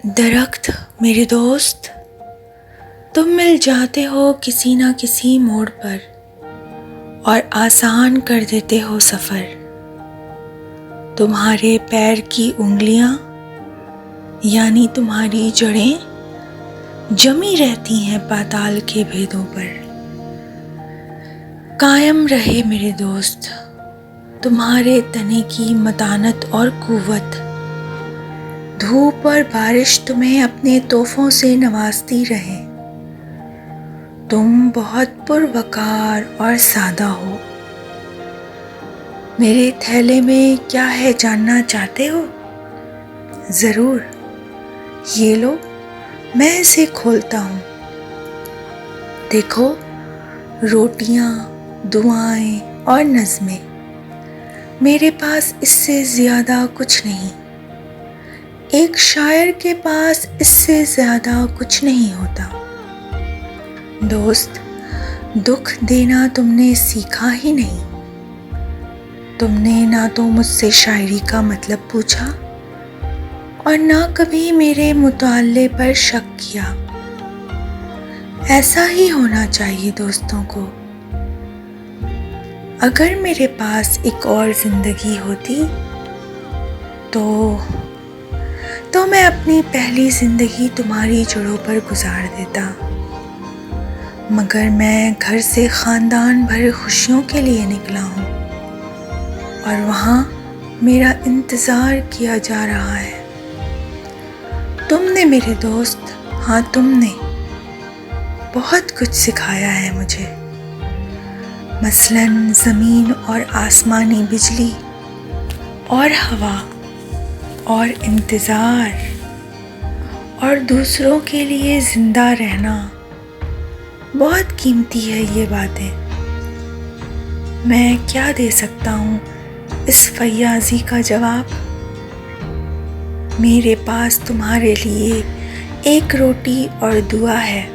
दरख्त मेरे दोस्त, तुम मिल जाते हो किसी ना किसी मोड़ पर और आसान कर देते हो सफ़र। तुम्हारे पैर की उंगलियां यानी तुम्हारी जड़ें जमी रहती हैं पाताल के भेदों पर। कायम रहे मेरे दोस्त तुम्हारे तने की मतानत और कुव्वत। धूप और बारिश तुम्हें अपने तोहफों से नवाजती रहे। तुम बहुत पुरवकार और सादा हो। मेरे थैले में क्या है जानना चाहते हो? ज़रूर, ये लो, मैं इसे खोलता हूँ। देखो, रोटियाँ, दुआएं और नज़्में। मेरे पास इससे ज़्यादा कुछ नहीं। एक शायर के पास इससे ज़्यादा कुछ नहीं होता। दोस्त, दुख देना तुमने सीखा ही नहीं। तुमने ना तो मुझसे शायरी का मतलब पूछा और ना कभी मेरे मुताले पर शक किया। ऐसा ही होना चाहिए दोस्तों को। अगर मेरे पास एक और ज़िंदगी होती तो मैं अपनी पहली ज़िंदगी तुम्हारी जड़ों पर गुजार देता। मगर मैं घर से ख़ानदान भर खुशियों के लिए निकला हूँ और वहाँ मेरा इंतज़ार किया जा रहा है। तुमने मेरे दोस्त, हाँ तुमने बहुत कुछ सिखाया है मुझे। मसलन ज़मीन और आसमानी बिजली और हवा और इंतज़ार और दूसरों के लिए ज़िंदा रहना। बहुत कीमती है ये बातें। मैं क्या दे सकता हूँ इस फयाज़ी का जवाब? मेरे पास तुम्हारे लिए एक रोटी और दुआ है।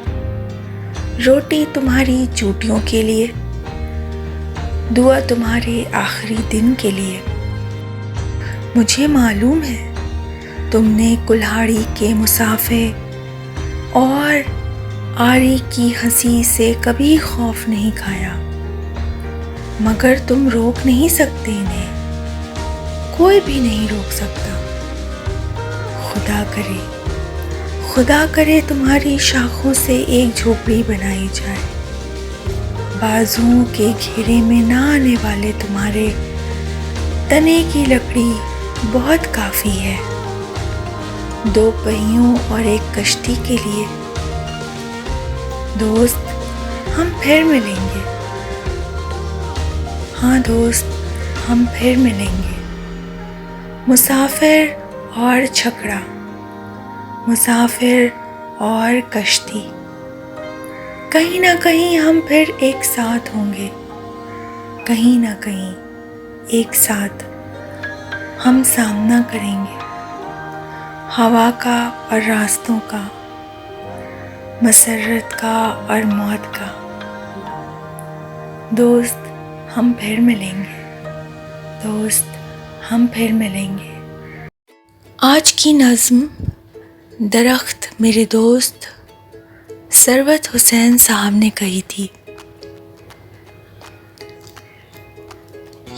रोटी तुम्हारी चोटियों के लिए, दुआ तुम्हारे आखिरी दिन के लिए। मुझे मालूम है तुमने कुल्हाड़ी के मुसाफे और आरी की हंसी से कभी खौफ नहीं खाया, मगर तुम रोक नहीं सकते इन्हें। कोई भी नहीं रोक सकता। खुदा करे तुम्हारी शाखों से एक झोपड़ी बनाई जाए। बाजुओं के घेरे में ना आने वाले तुम्हारे तने की लकड़ी बहुत काफ़ी है। 2 पहियों और एक कश्ती के लिए। दोस्त, हम फिर मिलेंगे। हाँ दोस्त, हम फिर मिलेंगे। मुसाफिर और छकड़ा, मुसाफिर और कश्ती। कहीं ना कहीं हम फिर एक साथ होंगे। कहीं ना कहीं एक साथ हम सामना करेंगे हवा का और रास्तों का, मसरत का और मौत का। दोस्त, हम फिर मिलेंगे। दोस्त, हम फिर मिलेंगे। आज की नज़्म दरख्त मेरे दोस्त सरवत हुसैन साहब ने कही थी।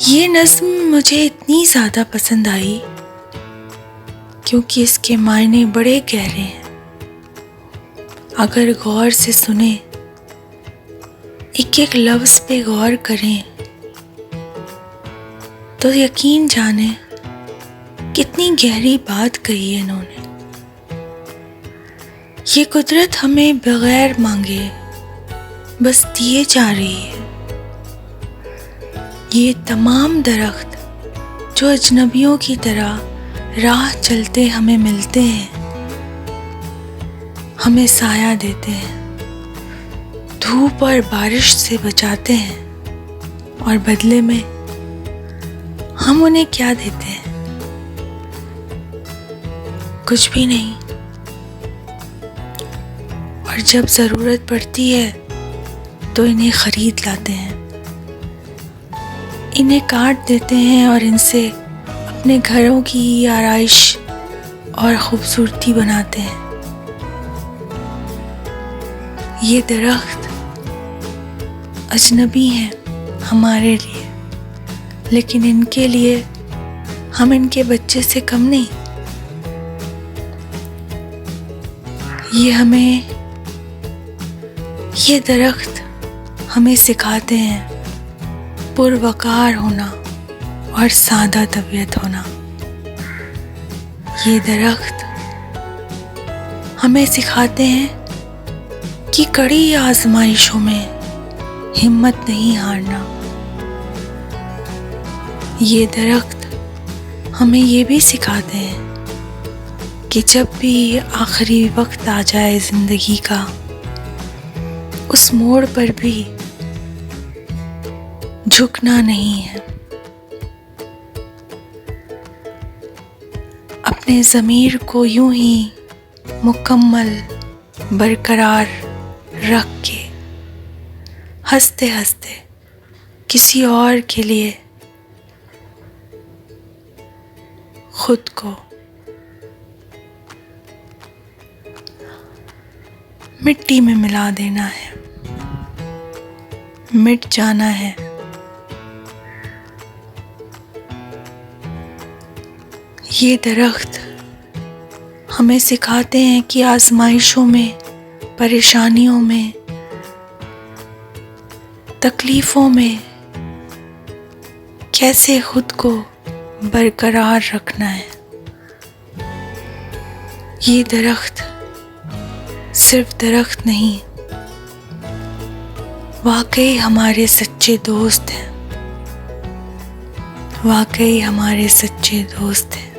ये नज़्म मुझे इतनी ज़्यादा पसंद आई क्योंकि इसके मायने बड़े गहरे हैं। अगर गौर से सुने, एक एक लफ्ज़ पे गौर करें तो यकीन जाने कितनी गहरी बात कही है इन्होंने। ये कुदरत हमें बगैर मांगे बस दिए जा रही है। ये तमाम दरख्त जो अजनबियों की तरह राह चलते हमें मिलते हैं, हमें साया देते हैं, धूप और बारिश से बचाते हैं और बदले में हम उन्हें क्या देते हैं? कुछ भी नहीं। और जब ज़रूरत पड़ती है तो इन्हें ख़रीद लाते हैं, इन्हें काट देते हैं और इनसे अपने घरों की आराइश और खूबसूरती बनाते हैं। ये दरख्त अजनबी हैं हमारे लिए, लेकिन इनके लिए हम इनके बच्चे से कम नहीं। ये दरख्त हमें सिखाते हैं पुरवकार होना और सादा तबीयत होना। ये दरख्त हमें सिखाते हैं कि कड़ी आजमाइशों में हिम्मत नहीं हारना। ये दरख्त हमें ये भी सिखाते हैं कि जब भी आखिरी वक्त आ जाए ज़िंदगी का, उस मोड़ पर भी झुकना नहीं है। अपने ज़मीर को यूं ही मुकम्मल बरकरार रख के हंसते हंसते किसी और के लिए खुद को मिट्टी में मिला देना है, मिट जाना है। ये दरख्त हमें सिखाते हैं कि आजमाइशों में, परेशानियों में, तकलीफ़ों में कैसे खुद को बरकरार रखना है। ये दरख्त सिर्फ दरख्त नहीं, वाकई हमारे सच्चे दोस्त हैं, वाकई हमारे सच्चे दोस्त हैं।